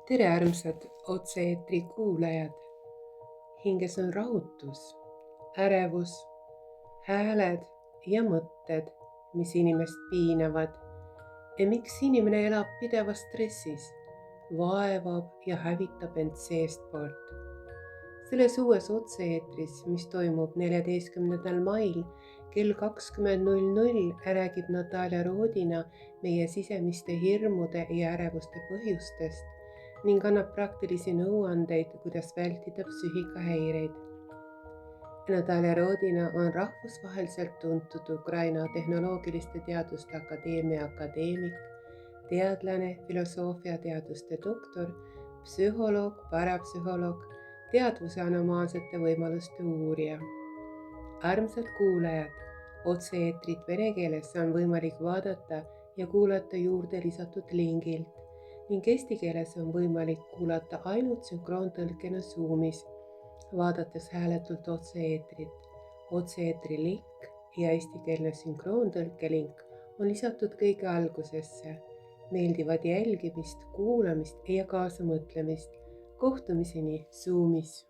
tere, armsad otse-eetri kuulajad. Hinges on rahutus, ärevus, hääled ja mõtted, mis inimest piinavad. Ja miks inimene elab pidevas stressis, vaevab ja hävitab end seestpoolt. Selles uues otse-eetris, mis toimub 14. mail kell 20.00, räägib Natalja Rodina meie sisemiste hirmude ja ärevuste põhjustest ning annab praktilisi nõuandeid, kuidas vältida psüühikahäireid. Natalja Rodina on rahvusvaheliselt tuntud Ukraina Tehnoloogiliste Teaduste Akadeemia akadeemik, teadlane, filosoofiateaduste doktor, psühholoog, parapsühholoog, teadvuse anomaalsete võimaluste uurija. Armsad kuulajad, otse-eetrit vene keeles on võimalik vaadata ja kuulata juurde lisatud lingilt ning eesti keeles on võimalik kuulata ainult sünkroontõlkena Zoomis, vaadates hääletult otse-eetrit. Otse-eetri link ja eestikeelne sünkroontõlke link on lisatud kõige algusesse. Meeldivat jälgimist, kuulamist ja kaasamõtlemist. Kohtumiseni Zoomis.